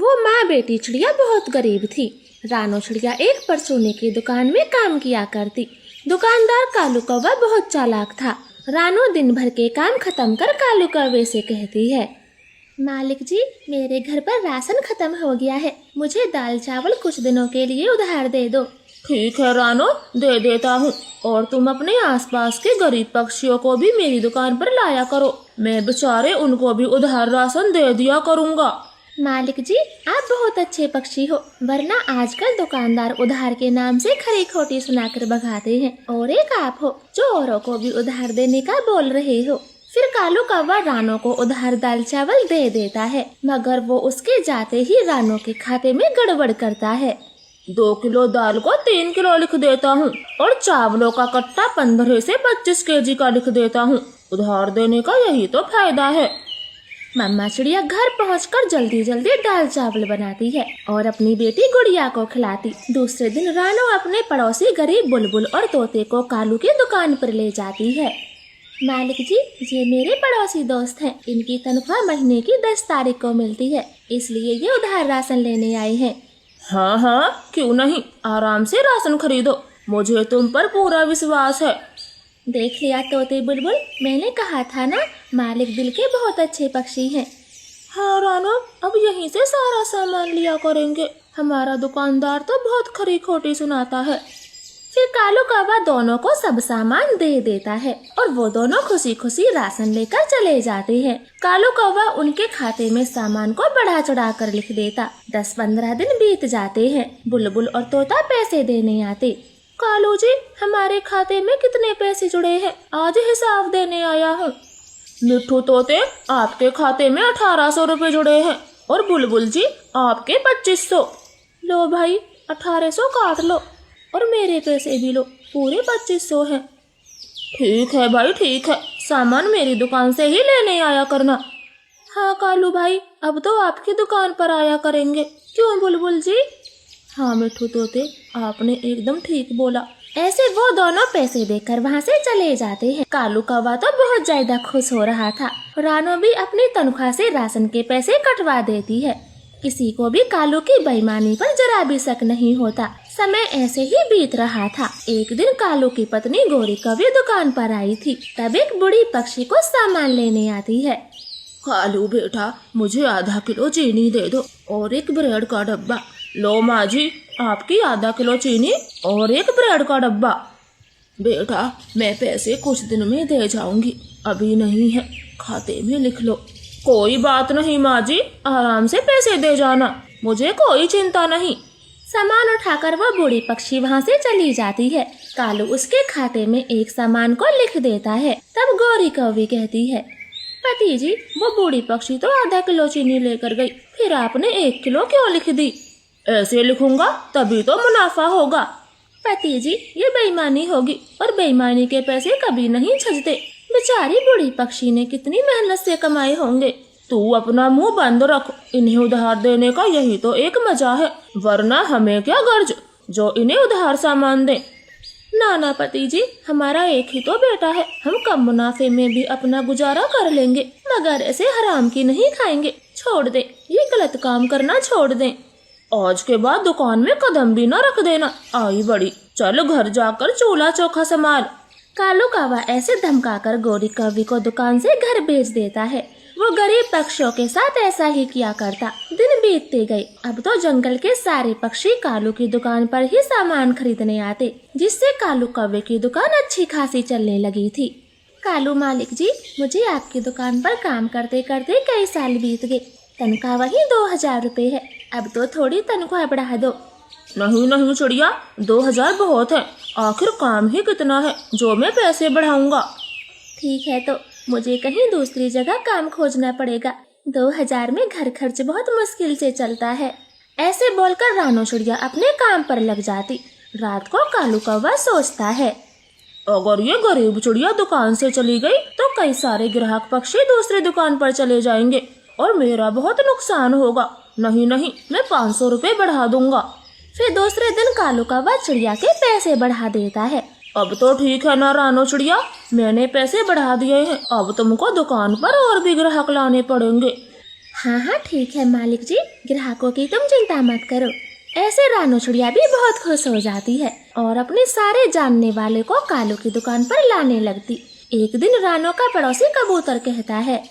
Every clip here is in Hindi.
वो माँ बेटी चिड़िया बहुत गरीब थी। रानो चिड़िया एक परचूने की दुकान में काम किया करती। दुकानदार कालू कौवा बहुत चालाक था। रानो दिन भर के काम खत्म कर कालू कौवे से कहती है, मालिक जी, मेरे घर पर राशन खत्म हो गया है, मुझे दाल चावल कुछ दिनों के लिए उधार दे दो। ठीक है रानो, दे देता हूँ। और तुम अपने आसपास के गरीब पक्षियों को भी मेरी दुकान पर लाया करो, मैं बेचारे उनको भी उधार राशन दे दिया करूँगा। मालिक जी, आप बहुत अच्छे पक्षी हो, वरना आजकल दुकानदार उधार के नाम से खरी खोटी सुनाकर भगाते हैं, और एक आप हो जो औरों को भी उधार देने का बोल रहे हो। फिर कालू कौवा रानो को उधार दाल चावल दे देता है, मगर वो उसके जाते ही रानो के खाते में गड़बड़ करता है। 2 किलो दाल को 3 किलो लिख देता हूँ और चावलों का कट्टा 15 से 25 केजी का लिख देता हूँ। उधार देने का यही तो फायदा है। मम्मा चिड़िया घर पहुंचकर जल्दी जल्दी दाल चावल बनाती है और अपनी बेटी गुड़िया को खिलाती। दूसरे दिन रानो अपने पड़ोसी गरीब बुलबुल और तोते को कालू की दुकान पर ले जाती है। मालिक जी, ये मेरे पड़ोसी दोस्त हैं, इनकी तनख्वाह महीने की 10 तारीख को मिलती है, इसलिए ये उधार राशन लेने आए हैं। हाँ हाँ, क्यों नहीं, आराम से राशन खरीदो, मुझे तुम पर पूरा विश्वास है। देख लिया तोते बुलबुल, मैंने कहा था ना, मालिक दिल के बहुत अच्छे पक्षी हैं। हाँ रानो, अब यहीं से सारा सामान लिया करेंगे, हमारा दुकानदार तो बहुत खरी खोटी सुनाता है। फिर कालू कौवा दोनों को सब सामान दे देता है और वो दोनों खुशी खुशी राशन लेकर चले जाते हैं। कालू कौवा उनके खाते में सामान को बढ़ा चढ़ा कर लिख देता। 10-15 दिन बीत जाते हैं। बुलबुल और तोता पैसे देने आते। कालू जी, हमारे खाते में कितने पैसे जुड़े हैं, आज हिसाब देने आया हूँ। मिट्ठू तोते, आपके खाते में 1800 रुपए जुड़े हैं और बुलबुल जी आपके 2500। लो भाई, 1800 काट लो और मेरे पैसे भी लो, पूरे 2500 हैं। ठीक है भाई, ठीक है, सामान मेरी दुकान से ही लेने आया करना। हाँ कालू भाई, अब तो आपकी दुकान पर आया करेंगे। क्यों बुलबुल जी? हाँ मिट्ठू तोते, आपने एकदम ठीक बोला। ऐसे वो दोनों पैसे देकर वहाँ से चले जाते हैं। कालू कौवा तो बहुत ज्यादा खुश हो रहा था। रानो भी अपनी तनख्वाह से राशन के पैसे कटवा देती है। किसी को भी कालू की बेईमानी पर जरा भी शक नहीं होता। समय ऐसे ही बीत रहा था। एक दिन कालू की पत्नी गोरी कौवी दुकान पर आई थी। तब एक बूढ़ी पक्षी को सामान लेने आती है। कालू बेटा, मुझे आधा किलो चीनी दे दो और एक ब्रेड का डब्बा। लो माँ जी, आपकी आधा किलो चीनी और एक ब्रेड का डब्बा। बेटा, मैं पैसे कुछ दिन में दे जाऊंगी, अभी नहीं है, खाते में लिख लो। कोई बात नहीं माँ जी, आराम से पैसे दे जाना, मुझे कोई चिंता नहीं। सामान उठाकर वो बूढ़ी पक्षी वहाँ से चली जाती है। कालू उसके खाते में एक सामान को लिख देता है। तब गोरी कौवी कहती है, पति जी, वो बूढ़ी पक्षी तो आधा किलो चीनी लेकर गई, फिर आपने 1 किलो क्यों लिख दी? ऐसे लिखूंगा तभी तो मुनाफा होगा। पति जी, ये बेईमानी होगी और बेईमानी के पैसे कभी नहीं छजते। बेचारी बूढ़ी पक्षी ने कितनी मेहनत से कमाए होंगे। तू अपना मुंह बंद रख, इन्हें उधार देने का यही तो एक मजा है, वरना हमें क्या गर्ज जो इन्हें उधार सामान दे। ना पति जी, हमारा एक ही तो बेटा है, हम कम मुनाफे में भी अपना गुजारा कर लेंगे, मगर ऐसे हराम की नहीं खाएंगे। छोड़ दे, ये गलत काम करना छोड़ दें। आज के बाद दुकान में कदम भी न रख देना, आई बड़ी, चल घर जाकर चूल्हा चौखा संभाल। कालू कौवा ऐसे धमकाकर गोरी कौवी को दुकान से घर भेज देता है। वो गरीब पक्षियों के साथ ऐसा ही किया करता। दिन बीतते गए। अब तो जंगल के सारे पक्षी कालू की दुकान पर ही सामान खरीदने आते, जिससे कालू कौवे की दुकान अच्छी खासी चलने लगी थी। कालू मालिक जी, मुझे आपकी दुकान पर काम करते करते कई साल बीत गए, तनख्वाह वही 2000 रुपए है, अब तो थोड़ी तनख्वाह बढ़ा दो। नहीं चिड़िया, 2000 बहुत है, आखिर काम ही कितना है जो मैं पैसे बढ़ाऊंगा। ठीक है, तो मुझे कहीं दूसरी जगह काम खोजना पड़ेगा, 2000 में घर खर्च बहुत मुश्किल से चलता है। ऐसे बोलकर रानो चिड़िया अपने काम पर लग जाती। रात को कालू कौवा सोचता है, अगर ये गरीब चिड़िया दुकान से चली गई तो कई सारे ग्राहक पक्षी दूसरी दुकान पर चले जाएंगे और मेरा बहुत नुकसान होगा। नहीं, मैं 500 रुपए बढ़ा दूंगा। फिर दूसरे दिन कालू कौवा चिड़िया के पैसे बढ़ा देता है। अब तो ठीक है ना रानो चिड़िया, मैंने पैसे बढ़ा दिए हैं, अब तुमको दुकान पर और भी ग्राहक लाने पड़ेंगे। हाँ हाँ ठीक है मालिक जी, ग्राहकों की तुम चिंता मत करो। ऐसे रानो चिड़िया भी बहुत खुश हो जाती है और अपने सारे जानने वाले को कालू की दुकान पर लाने लगती। एक दिन रानो का पड़ोसी कबूतर कहता है,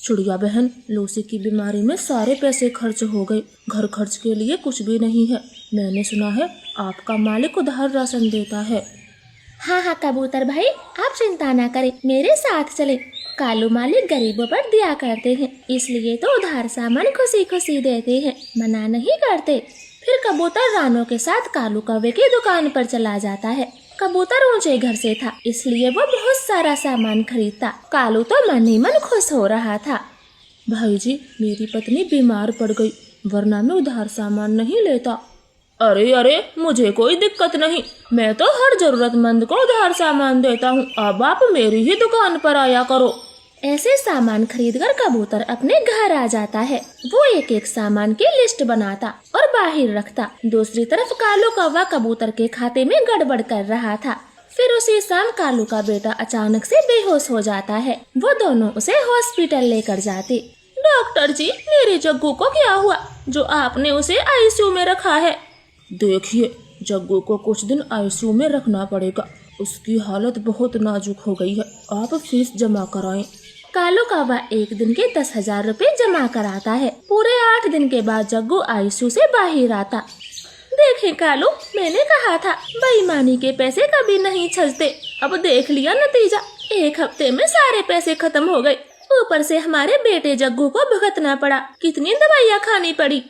चिड़िया बहन, लूसी की बीमारी में सारे पैसे खर्च हो गए, घर खर्च के लिए कुछ भी नहीं है। मैंने सुना है आपका मालिक उधार राशन देता है। हाँ हाँ कबूतर भाई, आप चिंता ना करें, मेरे साथ चले। कालू मालिक गरीबों पर दिया करते हैं, इसलिए तो उधार सामान खुशी खुशी देते हैं, मना नहीं करते। फिर कबूतर रानो के साथ कालू कौवे की दुकान पर चला जाता है। कबूतर ऊंचे घर से था, इसलिए वो बहुत सारा सामान खरीदता। कालू तो मन ही मन खुश हो रहा था। भाई जी, मेरी पत्नी बीमार पड़ गई, वरना मैं उधार सामान नहीं लेता। अरे अरे, मुझे कोई दिक्कत नहीं, मैं तो हर जरूरतमंद को उधार सामान देता हूँ। अब आप मेरी ही दुकान पर आया करो। ऐसे सामान खरीदकर कबूतर अपने घर आ जाता है। वो एक एक सामान की लिस्ट बनाता और बाहर रखता। दूसरी तरफ कालू कौवा कबूतर के खाते में गड़बड़ कर रहा था। फिर उसी शाम कालू का बेटा अचानक से बेहोश हो जाता है। वो दोनों उसे हॉस्पिटल लेकर जाते। डॉक्टर जी, मेरे जग्गू को क्या हुआ जो आपने उसे आईसीयू में रखा है? देखिए, जग्गू को कुछ दिन आईसीयू में रखना पड़ेगा, उसकी हालत बहुत नाजुक हो गई है। आप फीस जमा कराएं। कालू कौवा एक दिन के 10,000 रुपए जमा कराता है। पूरे 8 दिन के बाद जग्गू आईसीयू से बाहर आता। देखे कालू, मैंने कहा था बेईमानी के पैसे कभी नहीं छजते। अब देख लिया नतीजा, 1 हफ्ते में सारे पैसे खत्म हो गए। ऊपर से हमारे बेटे जग्गू को भुगतना पड़ा, कितनी दवाइयाँ खानी पड़ी।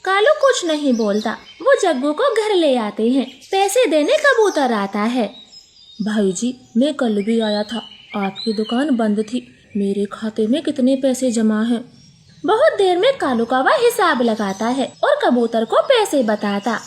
कालू कुछ नहीं बोलता। वो जग्गू को घर ले आते हैं। पैसे देने कबूतर आता है। भाई जी, मैं कल भी आया था, आपकी दुकान बंद थी। मेरे खाते में कितने पैसे जमा हैं? बहुत देर में कालू कौवा हिसाब लगाता है और कबूतर को पैसे बताता।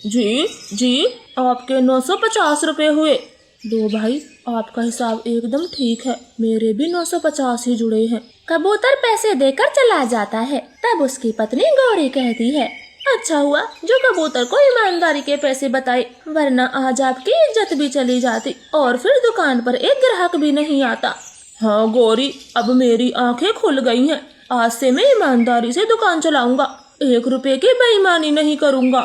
जी, आपके 950 रुपए हुए। दो भाई, आपका हिसाब एकदम ठीक है, मेरे भी 950 ही जुड़े हैं। कबूतर पैसे देकर चला जाता है। तब उसकी पत्नी गौरी कहती है, अच्छा हुआ जो कबूतर को ईमानदारी के पैसे बताए, वरना आज आपकी इज्जत भी चली जाती और फिर दुकान पर एक ग्राहक भी नहीं आता। हाँ गौरी, अब मेरी आंखें खुल गई हैं। आज से मैं ईमानदारी से दुकान चलाऊंगा, 1 रुपए की बेईमानी नहीं करूंगा।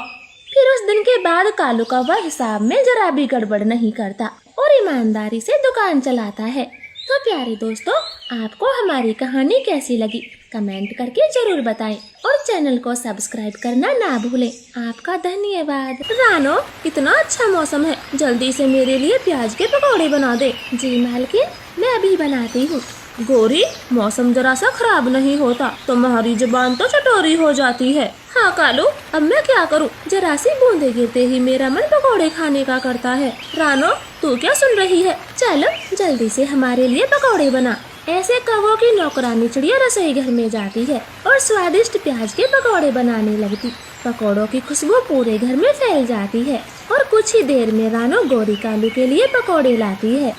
फिर उस दिन के बाद कालू कौवा हिसाब में जरा भी गड़बड़ नहीं करता और ईमानदारी से दुकान चलाता है। तो प्यारे दोस्तों, आपको हमारी कहानी कैसी लगी कमेंट करके जरूर बताएं और चैनल को सब्सक्राइब करना ना भूलें। आपका धन्यवाद। रानो, कितना अच्छा मौसम है, जल्दी से मेरे लिए प्याज के पकौड़े बना दे। जी मालकिन, मैं अभी बनाती हूँ। गौरी, मौसम जरा सा खराब नहीं होता, तुम्हारी जुबान तो चटोरी हो जाती है। हाँ कालू, अब मैं क्या करूँ, जरा सी बूंदे गिरते ही मेरा मन पकौड़े खाने का करता है। रानो, तू क्या सुन रही है? चलो जल्दी से हमारे लिए पकौड़े बना। ऐसे कौवों की नौकरानी चिड़िया रसोई घर में जाती है और स्वादिष्ट प्याज के पकौड़े बनाने लगती। पकौड़ों की खुशबू पूरे घर में फैल जाती है और कुछ ही देर में रानो गौरी कालू के लिए पकौड़े लाती है।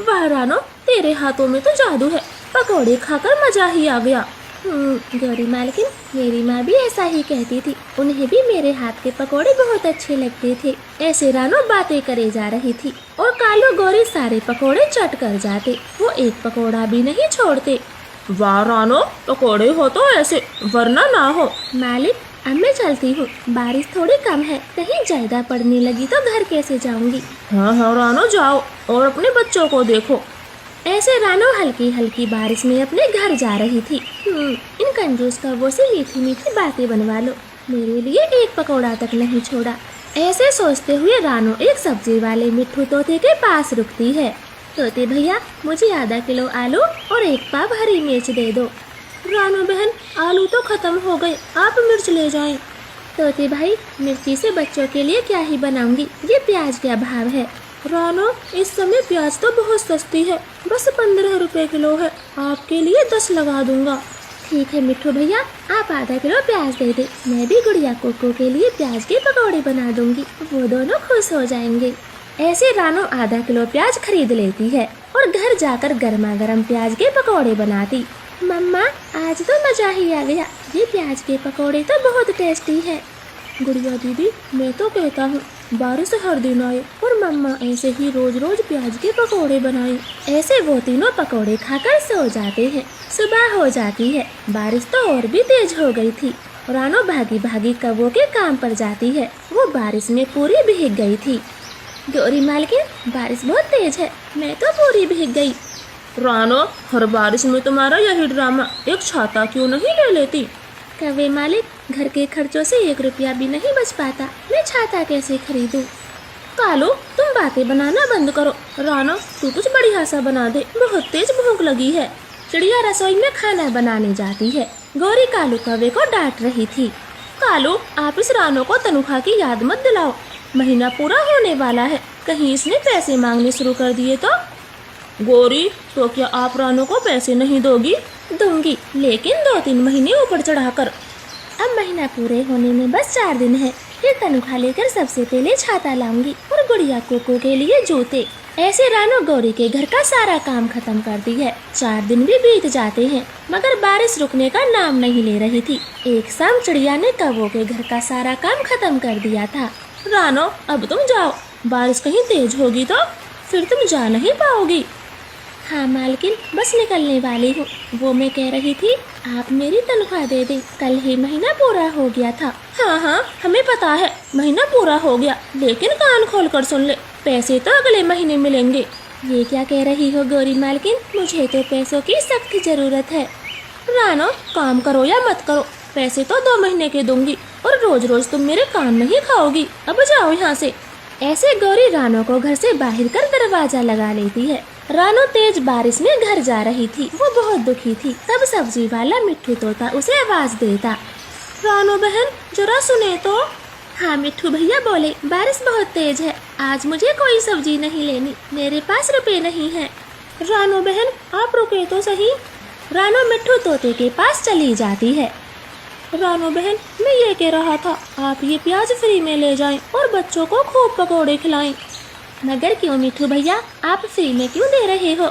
वाह रानो, तेरे हाथों में तो जादू है, पकौड़े खाकर मजा ही आ गया। गौरी मालकिन, मेरी माँ भी ऐसा ही कहती थी, उन्हें भी मेरे हाथ के पकौड़े बहुत अच्छे लगते थे। ऐसे रानो बातें करे जा रही थी और कालू गौरी सारे पकौड़े चट कर जाते। वो एक पकौड़ा भी नहीं छोड़ते। वाह रानो, पकौड़े हो तो ऐसे, वरना ना हो। मालिक, अब मैं चलती हूँ, बारिश थोड़ी कम है, कहीं ज्यादा पड़ने लगी तो घर कैसे जाऊंगी। हाँ रानो, जाओ और अपने बच्चों को देखो। ऐसे रानो हल्की हल्की बारिश में अपने घर जा रही थी। इन कंजूस कौवों से मीठी मीठी बातें बनवा लो, मेरे लिए एक पकौड़ा तक नहीं छोड़ा। ऐसे सोचते हुए रानो एक सब्जी वाले मिट्ठू तोते के पास रुकती है। तोते भैया, मुझे आधा किलो आलू और 1 पाव हरी मिर्च दे दो। रानो बहन, आलू तो खत्म हो गए, आप मिर्च ले जाएं। तोते भाई, मिर्ची से बच्चों के लिए क्या ही बनाऊंगी, ये प्याज के अभाव है। रानो, इस समय प्याज तो बहुत सस्ती है, बस 15 रुपए किलो है, आपके लिए 10 लगा दूंगा। ठीक है मिट्ठू भैया, आप आधा किलो प्याज दे दे, मैं भी गुड़िया कोको के लिए प्याज के पकौड़े बना दूंगी, वो दोनों खुश हो जाएंगे। ऐसे रानो आधा किलो प्याज खरीद लेती है और घर जाकर गर्मा गर्म प्याज के पकौड़े बनाती। मम्मा, आज तो मजा ही आ गया, ये प्याज के पकौड़े तो बहुत टेस्टी है। गुड़िया दीदी, मैं तो कहता हूँ बारिश हर दिन आए और मम्मा ऐसे ही रोज रोज प्याज के पकोड़े बनाए। ऐसे वो तीनों पकोड़े खाकर सो जाते हैं। सुबह हो जाती है। बारिश तो और भी तेज हो गई थी। रानो भागी भागी कौवों के काम पर जाती है। वो बारिश में पूरी भीग गई थी। गौरी मालकिन, बारिश बहुत तेज है, मैं तो पूरी भीग गई। रानो, हर बारिश में तुम्हारा यही ड्रामा, एक छाता क्यों नहीं ले लेती? कौवे मालिक, घर के खर्चों से 1 रुपया भी नहीं बच पाता, मैं छाता कैसे खरीदूं? कालू, तुम बातें बनाना बंद करो। रानो, तू कुछ बढ़िया सा बना दे, बहुत तेज भूख लगी है। चिड़िया रसोई में खाना बनाने जाती है। गौरी कालू कौवे को डांट रही थी। कालू, आप इस रानो को तनख्वाह की याद मत दिलाओ, महीना पूरा होने वाला है, कहीं इसने पैसे मांगने शुरू कर दिए तो? गौरी, तो क्या आप रानो को पैसे नहीं दोगी? दूंगी, लेकिन 2-3 महीने ऊपर चढ़ाकर। अब महीना पूरे होने में बस 4 दिन है, फिर तनख्वाह लेकर सबसे पहले छाता लाऊंगी और गुड़िया कोको के लिए जूते। ऐसे रानो गौरी के घर का सारा काम खत्म करती है। 4 दिन भी बीत जाते हैं, मगर बारिश रुकने का नाम नहीं ले रही थी। एक शाम चिड़िया ने कौवों के घर का सारा काम खत्म कर दिया था। रानो, अब तुम जाओ, बारिश कहीं तेज होगी तो फिर तुम जा नहीं पाओगी। हाँ मालकिन, बस निकलने वाली हूँ। वो मैं कह रही थी, आप मेरी तनख्वाह दे दें, कल ही महीना पूरा हो गया था। हाँ, हमें पता है महीना पूरा हो गया, लेकिन कान खोल कर सुन ले, पैसे तो अगले महीने मिलेंगे। ये क्या कह रही हो गौरी मालकिन, मुझे तो पैसों की सख्त जरूरत है। रानो, काम करो या मत करो, पैसे तो 2 महीने के दूंगी और रोज रोज तुम मेरे कान नहीं खाओगी। अब जाओ यहाँ से। ऐसे गौरी रानो को घर से बाहर कर दरवाजा लगा लेती है। रानो तेज बारिश में घर जा रही थी। वो बहुत दुखी थी। तब सब्जी वाला मिट्ठू तोता उसे आवाज देता। रानो बहन, जरा सुने तो। हाँ मिट्ठू भैया बोले, बारिश बहुत तेज है, आज मुझे कोई सब्जी नहीं लेनी, मेरे पास रुपए नहीं है। रानो बहन, आप रुके तो सही। रानो मिट्ठू तोते के पास चली जाती है। रानो बहन, मैं ये कह रहा था, आप ये प्याज फ्री में ले जाएं और बच्चों को खूब पकोड़े खिलाएं। मगर क्यों मिट्ठू भैया, आप फ्री में क्यों दे रहे हो?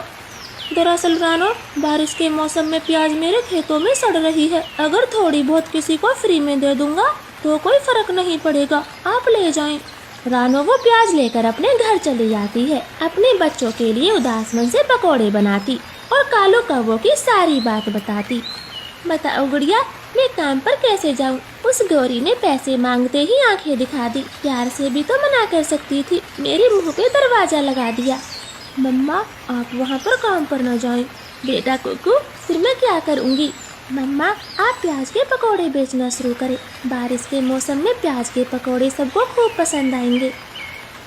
दरअसल रानो, बारिश के मौसम में प्याज मेरे खेतों में सड़ रही है, अगर थोड़ी बहुत किसी को फ्री में दे दूंगा तो कोई फर्क नहीं पड़ेगा, आप ले जाएं। रानो वो प्याज लेकर अपने घर चली जाती है। अपने बच्चों के लिए उदास मन से पकोड़े बनाती और कालू कौवों की सारी बात बताती। बताओ गुड़िया, मैं काम पर कैसे जाऊं? उस गौरी ने पैसे मांगते ही आंखें दिखा दी, प्यार से भी तो मना कर सकती थी, मेरे मुंह पे दरवाजा लगा दिया। मम्मा, आप वहाँ पर काम पर न जाएं। बेटा कुकू, फिर मैं क्या करूँगी? मम्मा, आप प्याज के पकोड़े बेचना शुरू करें, बारिश के मौसम में प्याज के पकोड़े सबको खूब पसंद आएंगे।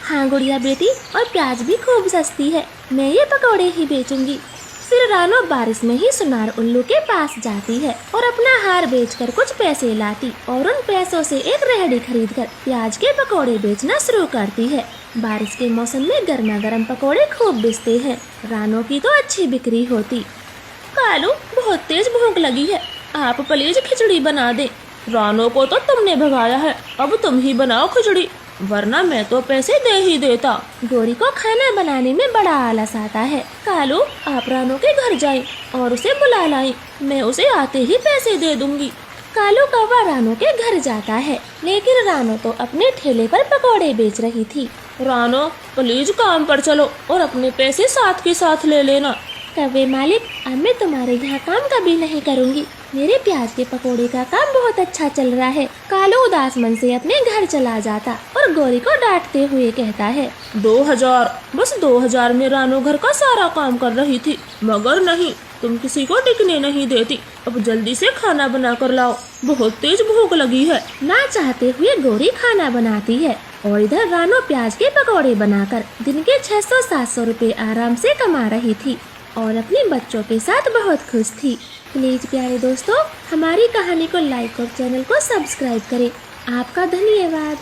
हाँ गुड़िया बेटी, और प्याज भी खूब सस्ती है, मैं ये पकोड़े ही बेचूंगी। फिर रानो बारिश में ही सुनार उल्लू के पास जाती है और अपना हार बेचकर कुछ पैसे लाती और उन पैसों से एक रेहड़ी खरीदकर प्याज के पकोड़े बेचना शुरू करती है। बारिश के मौसम में गर्मा गर्म पकोड़े खूब बिकते हैं। रानो की तो अच्छी बिक्री होती। कालू, बहुत तेज भूख लगी है, आप प्लीज खिचड़ी बना दे। रानो को तो तुमने भगाया है, अब तुम ही बनाओ खिचड़ी, वरना मैं तो पैसे दे ही देता। गौरी को खाना बनाने में बड़ा आलस आता है। कालू, आप रानो के घर जाएं और उसे बुला लाएं, मैं उसे आते ही पैसे दे दूंगी। कालू कौवा रानो के घर जाता है, लेकिन रानो तो अपने ठेले पर पकोड़े बेच रही थी। रानो, प्लीज काम पर चलो और अपने पैसे साथ के साथ ले लेना। कौवे मालिक, अब मैं तुम्हारे यहाँ काम कभी नहीं करूँगी, मेरे प्याज के पकोड़े का काम बहुत अच्छा चल रहा है। कालू उदास मन से अपने घर चला जाता और गौरी को डांटते हुए कहता है, 2000, बस 2000 में रानो घर का सारा काम कर रही थी, मगर नहीं, तुम किसी को टिकने नहीं देती। अब जल्दी से खाना बना कर लाओ, बहुत तेज भूख लगी है। ना चाहते हुए गौरी खाना बनाती है और इधर रानो प्याज के पकोड़े बनाकर दिन के 600-700 रुपए आराम से कमा रही थी और अपने बच्चों के साथ बहुत खुश थी। प्लीज प्यारे दोस्तों, हमारी कहानी को लाइक और चैनल को सब्सक्राइब करें। आपका धन्यवाद।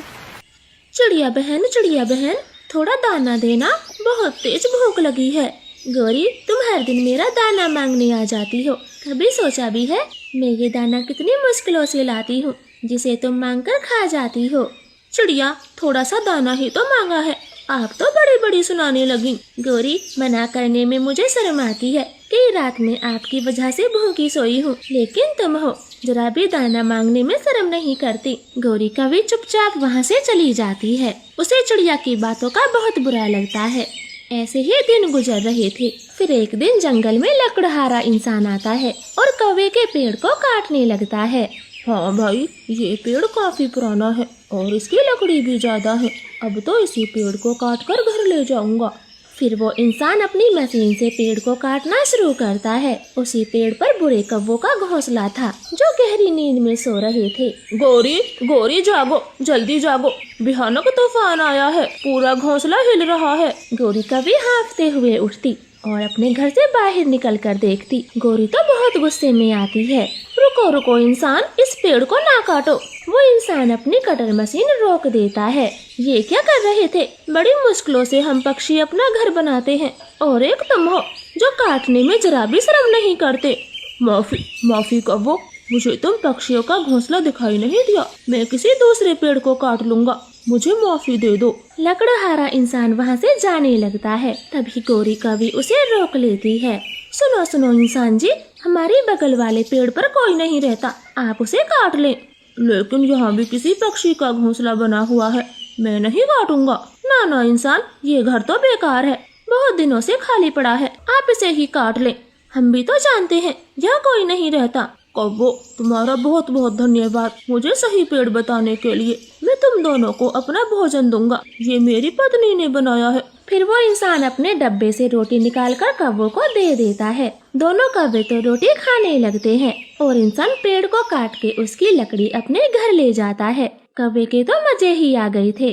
चिड़िया बहन, थोड़ा दाना देना, बहुत तेज भूख लगी है। गौरी, तुम हर दिन मेरा दाना मांगने आ जाती हो, कभी सोचा भी है मैं ये दाना कितनी मुश्किलों से लाती हूँ, जिसे तुम मांग कर खा जाती हो। चिड़िया, थोड़ा सा दाना ही तो मांगा है, आप तो बड़ी बड़ी सुनाने लगी। गौरी, मना करने में मुझे शर्म आती है कि इतनी रात में आपकी वजह से भूखी सोई हूँ, लेकिन तुम हो जरा भी दाना मांगने में शर्म नहीं करती। गौरी कभी चुपचाप वहाँ से चली जाती है। उसे चिड़िया की बातों का बहुत बुरा लगता है। ऐसे ही दिन गुजर रहे थे। फिर एक दिन जंगल में लकड़हारा इंसान आता है और कौवे के पेड़ को काटने लगता है। हाँ भाई, ये पेड़ काफी पुराना है और इसकी लकड़ी भी ज्यादा है। अब तो इसी पेड़ को काट कर घर ले जाऊंगा। फिर वो इंसान अपनी मशीन से पेड़ को काटना शुरू करता है। उसी पेड़ पर बुरे कौवों का घोंसला था जो गहरी नींद में सो रहे थे। गौरी, गौरी जागो, जल्दी जागो, भयानक तूफान आया है, पूरा घोंसला हिल रहा है। गौरी कभी हाँफते हुए उठती और अपने घर से बाहर निकल कर देखती। गौरी तो बहुत गुस्से में आती है। रुको रुको इंसान, इस पेड़ को ना काटो। वो इंसान अपनी कटर मशीन रोक देता है। ये क्या कर रहे थे? बड़ी मुश्किलों से हम पक्षी अपना घर बनाते हैं और एक तुम हो जो काटने में जरा भी शर्म नहीं करते। माफी कौवो, मुझे तुम पक्षियों का घोंसला दिखाई नहीं दिया। मैं किसी दूसरे पेड़ को काट लूंगा, मुझे माफी दे दो। लकड़हारा इंसान वहाँ से जाने लगता है। तभी गौरी कभी उसे रोक लेती है। सुनो सुनो इंसान जी, हमारे बगल वाले पेड़ पर कोई नहीं रहता, आप उसे काट लें। लेकिन यहाँ भी किसी पक्षी का घोंसला बना हुआ है, मैं नहीं काटूंगा। ना ना इंसान, ये घर तो बेकार है, बहुत दिनों से खाली पड़ा है, आप इसे ही काट लें। हम भी तो जानते हैं यहाँ कोई नहीं रहता। कौवो, तुम्हारा बहुत बहुत धन्यवाद मुझे सही पेड़ बताने के लिए। मैं तुम दोनों को अपना भोजन दूंगा, ये मेरी पत्नी ने बनाया है। फिर वो इंसान अपने डब्बे से रोटी निकालकर कौवों को दे देता है। दोनों कौवे तो रोटी खाने लगते हैं और इंसान पेड़ को काट के उसकी लकड़ी अपने घर ले जाता है। कौवे के तो मजे ही आ गए थे।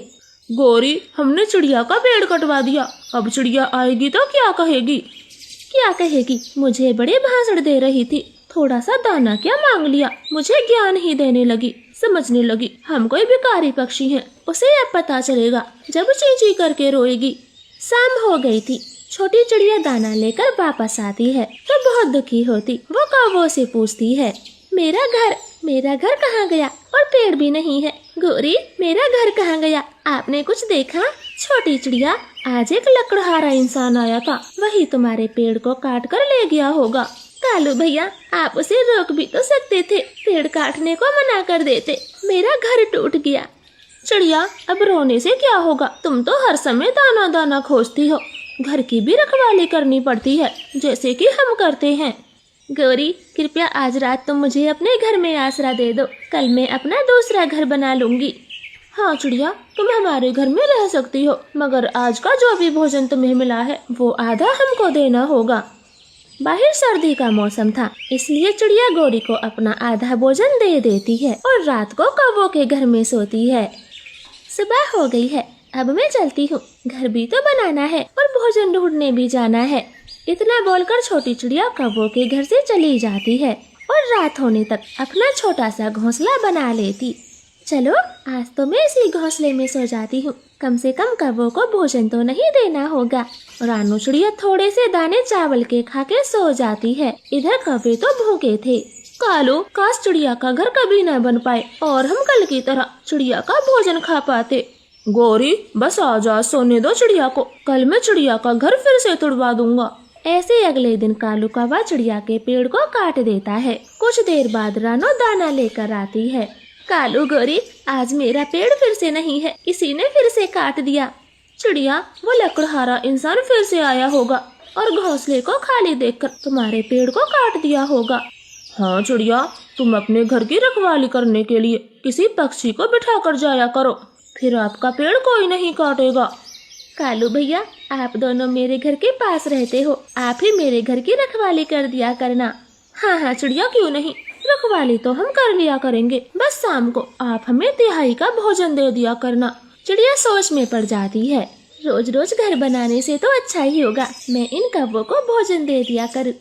गौरी, हमने चिड़िया का पेड़ कटवा दिया, अब चिड़िया आएगी तो क्या कहेगी? क्या कहेगी? मुझे बड़े भाषण दे रही थी, थोड़ा सा दाना क्या मांग लिया, मुझे ज्ञान ही देने लगी। समझने लगी हम कोई भिखारी पक्षी हैं। उसे अब पता चलेगा जब चींची करके रोएगी। शाम हो गई थी। छोटी चिड़िया दाना लेकर वापस आती है तो बहुत दुखी होती। वो कौवों से पूछती है, मेरा घर कहाँ गया? और पेड़ भी नहीं है। गौरी, मेरा घर कहाँ गया? आपने कुछ देखा? छोटी चिड़िया, आज एक लकड़हारा इंसान आया था, वही तुम्हारे पेड़ को काट कर ले गया होगा। कालू भैया, आप उसे रोक भी तो सकते थे, पेड़ काटने को मना कर देते, मेरा घर टूट गया। चिड़िया, अब रोने से क्या होगा? तुम तो हर समय दाना दाना खोजती हो, घर की भी रखवाली करनी पड़ती है जैसे कि हम करते हैं। गौरी, कृपया आज रात तुम मुझे अपने घर में आसरा दे दो, कल मैं अपना दूसरा घर बना लूंगी। हाँ चिड़िया, तुम हमारे घर में रह सकती हो, मगर आज का जो भी भोजन तुम्हें मिला है वो आधा हमको देना होगा। बाहर सर्दी का मौसम था, इसलिए चिड़िया गौरी को अपना आधा भोजन दे देती है और रात को कौवों के घर में सोती है। सुबह हो गई है, अब मैं चलती हूँ, घर भी तो बनाना है और भोजन ढूंढने भी जाना है। इतना बोलकर छोटी चिड़िया कौवों के घर से चली जाती है और रात होने तक अपना छोटा सा घोंसला बना लेती। चलो आज तो मैं इसी घोंसले में सो जाती हूँ, कम से कम कौवों को भोजन तो नहीं देना होगा। रानू चिड़िया थोड़े से दाने चावल के खा के सो जाती है। इधर कौवे तो भूखे थे। कालू, काश चिड़िया का घर कभी न बन पाए और हम कल की तरह चिड़िया का भोजन खा पाते। गौरी, बस आज सोने दो चिड़िया को, कल मैं चिड़िया का घर फिर से तुड़वा दूंगा। ऐसे अगले दिन कालू कौवा चिड़िया के पेड़ को काट देता है। कुछ देर बाद रानो दाना लेकर आती है। कालू, गौरी, आज मेरा पेड़ फिर से नहीं है, किसी ने फिर से काट दिया। चिड़िया, वो लकड़हारा इंसान फिर से आया होगा और घोंसले को खाली देखकर तुम्हारे पेड़ को काट दिया होगा। हाँ चिड़िया, तुम अपने घर की रखवाली करने के लिए किसी पक्षी को बिठा कर जाया करो, फिर आपका पेड़ कोई नहीं काटेगा। कालू भैया, आप दोनों मेरे घर के पास रहते हो, आप ही मेरे घर की रखवाली कर दिया करना। हाँ हाँ चिड़िया, क्यों नहीं, रखवाली तो हम कर लिया करेंगे, बस शाम को आप हमें तिहाई का भोजन दे दिया करना। चिड़िया सोच में पड़ जाती है। रोज रोज घर बनाने से तो अच्छा ही होगा मैं इन कौवों को भोजन दे दिया करूँ।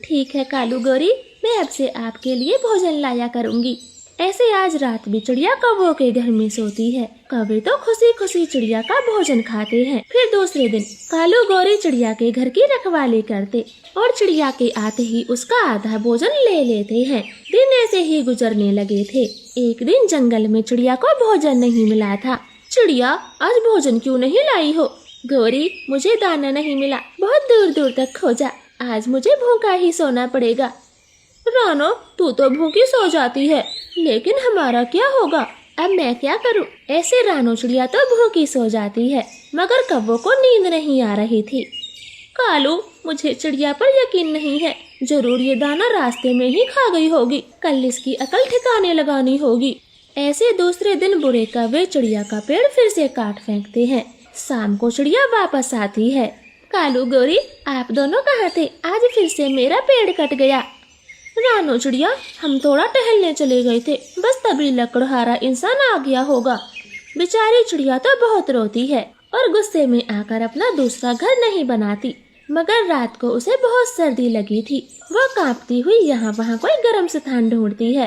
ठीक है कालू गौरी, मैं अब से आपके लिए भोजन लाया करूँगी। ऐसे आज रात भी चिड़िया कौवों के घर में सोती है। कौवे तो खुशी खुशी चिड़िया का भोजन खाते हैं। फिर दूसरे दिन कालू गौरी चिड़िया के घर की रखवाली करते और चिड़िया के आते ही उसका आधा भोजन ले लेते हैं। दिन ऐसे ही गुजरने लगे थे। एक दिन जंगल में चिड़िया को भोजन नहीं मिला था। चिड़िया, आज भोजन क्यों नहीं लाई हो? गौरी, मुझे दाना नहीं मिला, बहुत दूर दूर तक खोजा, आज मुझे भूखा ही सोना पड़ेगा। रानो, तू तो भूखी सो जाती है, लेकिन हमारा क्या होगा? अब मैं क्या करूं? ऐसे रानो चिड़िया तो भूखी सो जाती है, मगर कव्वों को नींद नहीं आ रही थी। कालू, मुझे चिड़िया पर यकीन नहीं है। जरूर ये दाना रास्ते में ही खा गई होगी। कल इसकी अकल ठिकाने लगानी होगी। ऐसे दूसरे दिन बुरे कौवे चिड़िया का पेड़ फिर से काट फेंकते हैं। शाम को चिड़िया वापस आती है। कालू गोरी, आप दोनों कहाँ थे? आज फिर से मेरा पेड़ कट गया। रानो चिड़िया, हम थोड़ा टहलने चले गए थे, बस तभी लकड़हारा इंसान आ गया होगा। बेचारी चिड़िया तो बहुत रोती है और गुस्से में आकर अपना दूसरा घर नहीं बनाती, मगर रात को उसे बहुत सर्दी लगी थी। वह कांपती हुई यहाँ वहाँ कोई गर्म स्थान ढूंढती है।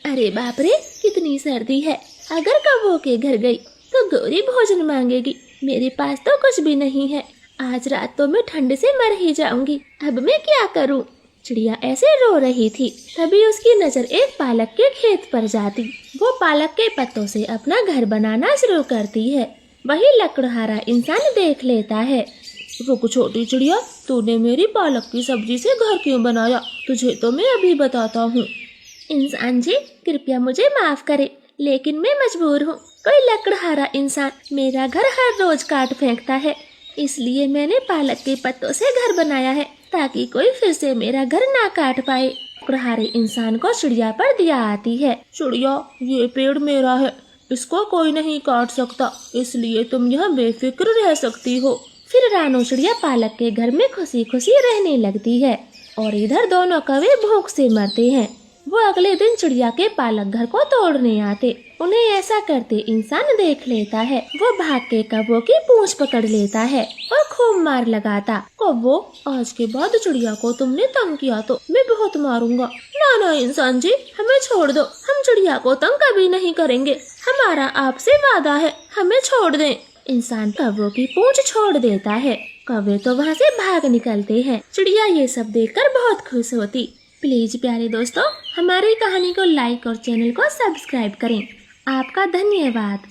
अरे बाप रे, कितनी सर्दी है। अगर कौवों के घर गई तो गौरी भोजन मांगेगी। मेरे पास तो कुछ भी नहीं है। आज रात तो मैं ठंड से मर ही जाऊंगी। अब मैं क्या करूं? चिड़िया ऐसे रो रही थी, तभी उसकी नजर एक पालक के खेत पर जाती। वो पालक के पत्तों से अपना घर बनाना शुरू करती है। वही लकड़हारा इंसान देख लेता है। रुक छोटी चिड़िया, तूने मेरी पालक की सब्जी से घर क्यों बनाया? तुझे तो मैं अभी बताता हूँ। इंसान जी, कृपया मुझे माफ करे, लेकिन मैं मजबूर हूँ। कोई लकड़हारा इंसान मेरा घर हर रोज काट फेंकता है, इसलिए मैंने पालक के पत्तों से घर बनाया है, ताकि कोई फिर से मेरा घर ना काट पाए। लकड़हारे इंसान को चिड़िया पर दया आती है। चिड़िया, ये पेड़ मेरा है, इसको कोई नहीं काट सकता, इसलिए तुम यहाँ बेफिक्र रह सकती हो। फिर रानो चिड़िया पालक के घर में खुशी खुशी रहने लगती है और इधर दोनों कौवे भूख से मरते हैं। वो अगले दिन चिड़िया के पालक घर को तोड़ने आते। उन्हें ऐसा करते इंसान देख लेता है। वो भाग के कौवों की पूंछ पकड़ लेता है और खूब मार लगाता। कौवों, आज के बाद चिड़िया को तुमने तंग किया तो मैं बहुत मारूंगा। ना इंसान जी, हमें छोड़ दो, हम चिड़िया को तंग कभी नहीं करेंगे। हमारा आपसे वादा है, हमें छोड़ दें। इंसान कौवों की पूंछ छोड़ देता है। कौवे तो वहाँ से भाग निकलते हैं। चिड़िया ये सब देखकर बहुत खुश होती। प्लीज प्यारे दोस्तों, हमारी कहानी को लाइक और चैनल को सब्सक्राइब करें। आपका धन्यवाद।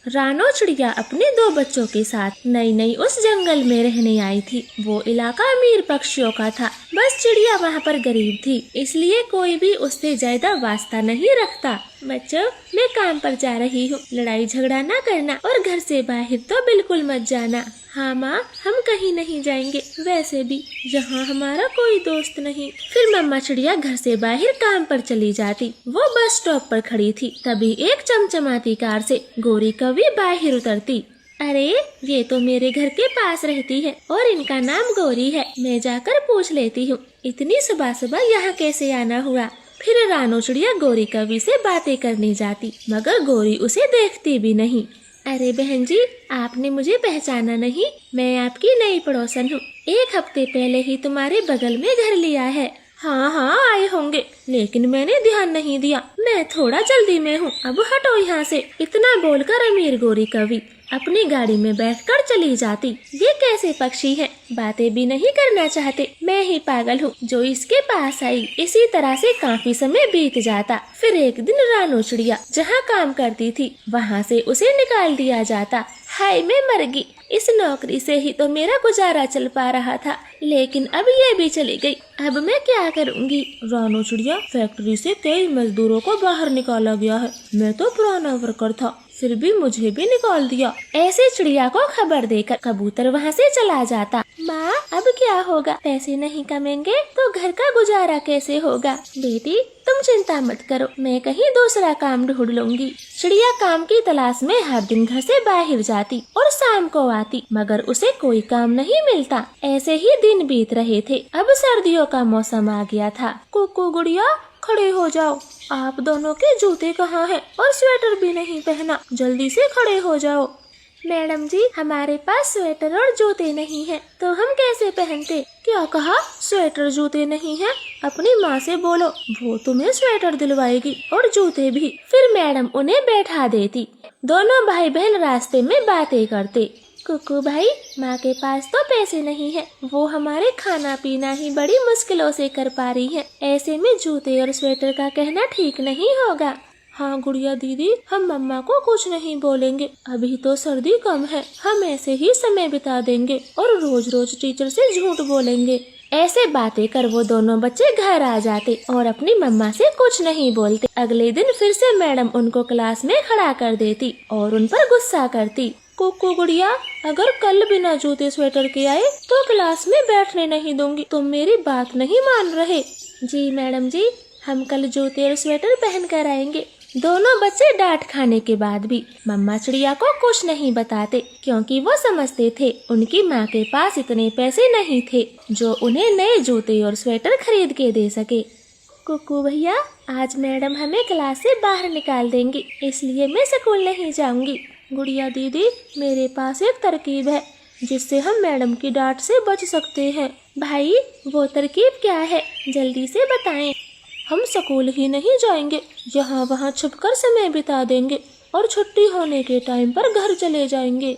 रानो चिड़िया अपने 2 बच्चों के साथ नई उस जंगल में रहने आई थी। वो इलाका अमीर पक्षियों का था, बस चिड़िया वहाँ पर गरीब थी, इसलिए कोई भी उससे ज्यादा वास्ता नहीं रखता। बच्चों, मैं काम पर जा रही हूँ, लड़ाई झगड़ा ना करना और घर से बाहर तो बिल्कुल मत जाना। हाँ माँ, हम कहीं नहीं जाएंगे, वैसे भी यहाँ हमारा कोई दोस्त नहीं। फिर मम्मा चिड़िया घर से बाहर काम पर चली जाती। वो बस स्टॉप पर खड़ी थी, तभी एक चमचमाती कार से गोरी कौवी बाहर उतरती। अरे, ये तो मेरे घर के पास रहती है और इनका नाम गौरी है। मैं जाकर पूछ लेती हूँ, इतनी सुबह सुबह यहाँ कैसे आना हुआ। फिर रानो चिड़िया गोरी कौवी से बातें करने जाती, मगर गोरी उसे देखती भी नहीं। अरे बहन जी, आपने मुझे पहचाना नहीं? मैं आपकी नई पड़ोसन हूँ। 1 हफ्ते पहले ही तुम्हारे बगल में घर लिया है। हाँ, आए होंगे, लेकिन मैंने ध्यान नहीं दिया। मैं थोड़ा जल्दी में हूँ, अब हटो यहाँ से। इतना बोलकर अमीर गोरी कौवी अपनी गाड़ी में बैठकर चली जाती। ये कैसे पक्षी है, बातें भी नहीं करना चाहते। मैं ही पागल हूँ जो इसके पास आई। इसी तरह से काफी समय बीत जाता। फिर एक दिन रानो चिड़िया जहाँ काम करती थी, वहाँ से उसे निकाल दिया जाता। हाय, मैं मर गई। इस नौकरी से ही तो मेरा गुजारा चल पा रहा था, लेकिन अब ये भी चली गई। अब मैं क्या करूँगी? रानो चिड़िया, फैक्ट्री से कई मजदूरों को बाहर निकाला गया है। मैं तो पुराना वर्कर था, फिर भी मुझे भी निकाल दिया। ऐसे चिड़िया को खबर देकर कबूतर वहाँ से चला जाता। माँ, अब क्या होगा? पैसे नहीं कमेंगे तो घर का गुजारा कैसे होगा? बेटी, तुम चिंता मत करो, मैं कहीं दूसरा काम ढूंढ लूंगी। चिड़िया काम की तलाश में हर दिन घर से बाहर जाती और शाम को आती, मगर उसे कोई काम नहीं मिलता। ऐसे ही दिन बीत रहे थे। अब सर्दियों का मौसम आ गया था। कुकू गुड़िया, खड़े हो जाओ। आप दोनों के जूते कहाँ हैं? और स्वेटर भी नहीं पहना, जल्दी से खड़े हो जाओ। मैडम जी, हमारे पास स्वेटर और जूते नहीं हैं, तो हम कैसे पहनते? क्या कहा? स्वेटर जूते नहीं हैं? अपनी माँ से बोलो, वो तुम्हें स्वेटर दिलवाएगी और जूते भी। फिर मैडम उन्हें बैठा देती। दोनों भाई बहन रास्ते में बातें करते। कुकू भाई, माँ के पास तो पैसे नहीं है, वो हमारे खाना पीना ही बड़ी मुश्किलों से कर पा रही है। ऐसे में जूते और स्वेटर का कहना ठीक नहीं होगा। हाँ गुड़िया दीदी, हम मम्मा को कुछ नहीं बोलेंगे। अभी तो सर्दी कम है, हम ऐसे ही समय बिता देंगे और रोज रोज टीचर से झूठ बोलेंगे। ऐसे बातें कर वो दोनों बच्चे घर आ जाते और अपनी मम्मा से कुछ नहीं बोलते। अगले दिन फिर से मैडम उनको क्लास में खड़ा कर देती और उन पर गुस्सा करती। कुक्कू गुड़िया, अगर कल बिना जूते स्वेटर के आए तो क्लास में बैठने नहीं दूंगी। तुम मेरी बात नहीं मान रहे। जी मैडम जी, हम कल जूते और स्वेटर पहन कर आएंगे। दोनों बच्चे डांट खाने के बाद भी मम्मा चिड़िया को कुछ नहीं बताते, क्योंकि वो समझते थे उनकी माँ के पास इतने पैसे नहीं थे जो उन्हें नए जूते और स्वेटर खरीद के दे सके। कुक्कू भैया, आज मैडम हमें क्लास से बाहर निकाल देंगी, इसलिए मैं स्कूल नहीं जाऊंगी। गुड़िया दीदी, मेरे पास एक तरकीब है जिससे हम मैडम की डांट से बच सकते हैं। भाई, वो तरकीब क्या है, जल्दी से बताएं। हम स्कूल ही नहीं जाएंगे, जहाँ वहाँ छुपकर समय बिता देंगे और छुट्टी होने के टाइम पर घर चले जाएंगे।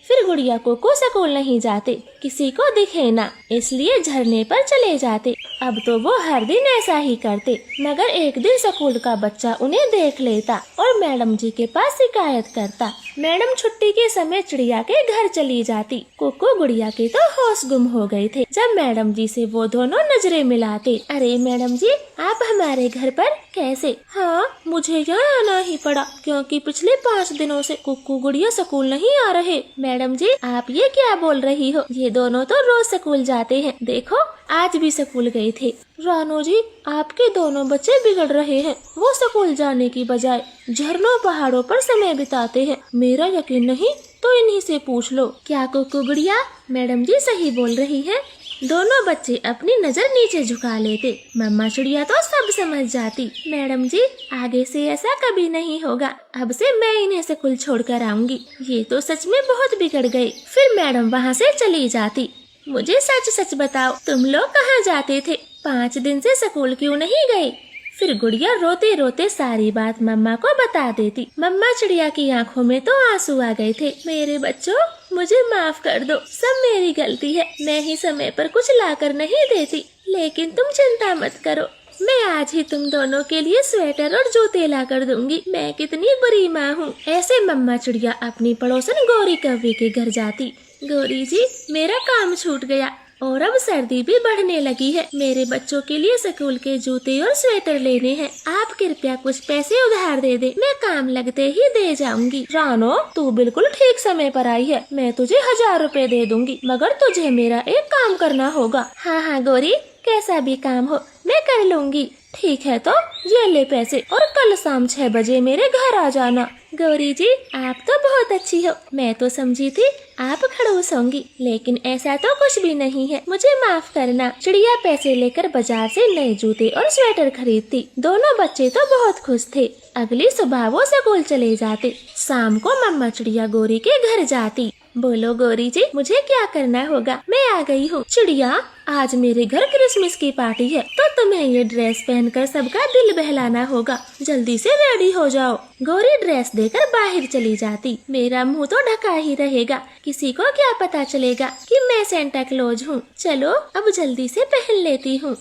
फिर गुड़िया को स्कूल नहीं जाते, किसी को दिखे ना, इसलिए झरने पर चले जाते। अब तो वो हर दिन ऐसा ही करते, मगर एक दिन स्कूल का बच्चा उन्हें देख लेता और मैडम जी के पास शिकायत करता। मैडम छुट्टी के समय चिड़िया के घर चली जाती। कुक्कू गुड़िया के तो होश गुम हो गए थे जब मैडम जी से वो दोनों नजरें मिलाते। अरे मैडम जी, आप हमारे घर पर कैसे? हाँ, मुझे यहाँ आना ही पड़ा क्योंकि पिछले 5 दिनों से कुक्कू गुड़िया स्कूल नहीं आ रहे। मैडम जी, आप ये क्या बोल रही हो? ये दोनों तो रोज स्कूल जाते हैं, देखो आज भी स्कूल गए थे। रानो जी, आपके दोनों बच्चे बिगड़ रहे हैं। वो स्कूल जाने की बजाय झरनों पहाड़ों पर समय बिताते हैं। मेरा यकीन नहीं तो इन्हीं से पूछ लो। क्या कुक्कू गुड़िया, मैडम जी सही बोल रही है? दोनों बच्चे अपनी नजर नीचे झुका लेते। मम्मा चिड़िया तो सब समझ जाती। मैडम जी, आगे से ऐसा कभी नहीं होगा। अब से मैं इन्हें स्कूल छोड़कर आऊंगी। ये तो सच में बहुत बिगड़ गए। फिर मैडम वहाँ से चली जाती। मुझे सच सच बताओ, तुम लोग कहाँ जाते थे? 5 दिन से स्कूल क्यों नहीं गए? फिर गुड़िया रोते रोते सारी बात मम्मा को बता देती। मम्मा चिड़िया की आंखों में तो आंसू आ गए थे। मेरे बच्चों, मुझे माफ कर दो, सब मेरी गलती है। मैं ही समय पर कुछ लाकर नहीं देती, लेकिन तुम चिंता मत करो, मैं आज ही तुम दोनों के लिए स्वेटर और जूते ला कर दूंगी। मैं कितनी बुरी माँ हूँ। ऐसे मम्मा चिड़िया अपनी पड़ोसन गौरी कौवे के घर जाती। गौरी जी, मेरा काम छूट गया और अब सर्दी भी बढ़ने लगी है। मेरे बच्चों के लिए स्कूल के जूते और स्वेटर लेने हैं। आप कृपया कुछ पैसे उधार दे दे, मैं काम लगते ही दे जाऊंगी। रानो, तू बिल्कुल ठीक समय पर आई है। मैं तुझे 1000 रुपए दे दूंगी, मगर तुझे मेरा एक काम करना होगा। हाँ हाँ गौरी, कैसा भी काम हो मैं कर लूंगी। ठीक है, तो ये ले पैसे और कल शाम 6 बजे मेरे घर आ जाना। गौरी जी, आप तो बहुत अच्छी हो। मैं तो समझी थी आप खड़ूस होंगी, लेकिन ऐसा तो कुछ भी नहीं है। मुझे माफ करना। चिड़िया पैसे लेकर बाजार से नए जूते और स्वेटर खरीदती। दोनों बच्चे तो बहुत खुश थे। अगली सुबह वो स्कूल चले जाते। शाम को मम्मा चिड़िया गौरी के घर जाती। बोलो गौरी जी, मुझे क्या करना होगा? मैं आ गई हूँ। चिड़िया, आज मेरे घर क्रिसमस की पार्टी है, तो तुम्हें ये ड्रेस पहनकर सबका दिल बहलाना होगा। जल्दी से रेडी हो जाओ। गौरी ड्रेस देकर बाहर चली जाती। मेरा मुंह तो ढका ही रहेगा, किसी को क्या पता चलेगा कि मैं सेंटा क्लॉज हूँ। चलो अब जल्दी से पहन लेती हूँ।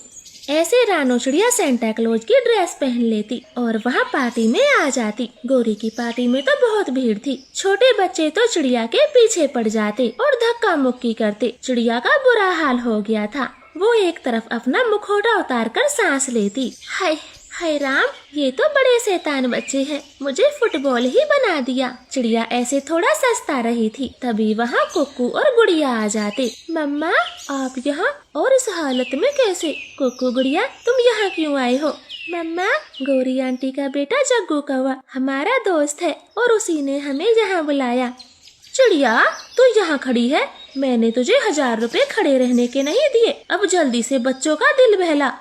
ऐसे रानो चिड़िया सेंटा क्लॉज की ड्रेस पहन लेती और वहाँ पार्टी में आ जाती। गौरी की पार्टी में तो बहुत भीड़ थी। छोटे बच्चे तो चिड़िया के पीछे पड़ जाते और धक्का मुक्की करते। चिड़िया का बुरा हाल हो गया था। वो एक तरफ अपना मुखौटा उतार कर सांस लेती। हाय हाय राम, ये तो बड़े शैतान बच्चे हैं, मुझे फुटबॉल ही बना दिया। चिड़िया ऐसे थोड़ा सस्ता रही थी, तभी वहाँ कुक्कू और गुड़िया आ जाते। मम्मा, आप यहाँ और इस हालत में कैसे? कुक्कू गुड़िया, तुम यहाँ क्यों आए हो? मम्मा, गौरी आंटी का बेटा जग्गू कौवा हमारा दोस्त है और उसी ने हमें यहाँ बुलाया। चिड़िया, तू यहाँ खड़ी है? मैंने तुझे 1000 रुपए खड़े रहने के नहीं दिए। अब जल्दी से बच्चों का दिल बहला।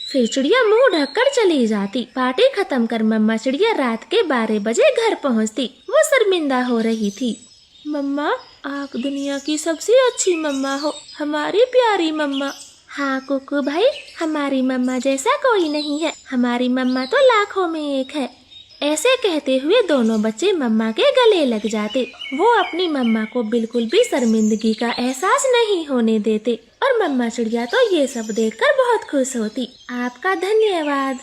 फिर चिड़िया मुंह ढककर चली जाती। पार्टी खत्म कर मम्मा चिड़िया रात के 12 बजे घर पहुँचती। वो शर्मिंदा हो रही थी। मम्मा, आप दुनिया की सबसे अच्छी मम्मा हो, हमारी प्यारी मम्मा। हाँ कुक्कू भाई, हमारी मम्मा जैसा कोई नहीं है। हमारी मम्मा तो लाखों में एक है। ऐसे कहते हुए दोनों बच्चे मम्मा के गले लग जाते। वो अपनी मम्मा को बिल्कुल भी शर्मिंदगी का एहसास नहीं होने देते और मम्मा चिड़िया तो ये सब देखकर बहुत खुश होती। आपका धन्यवाद।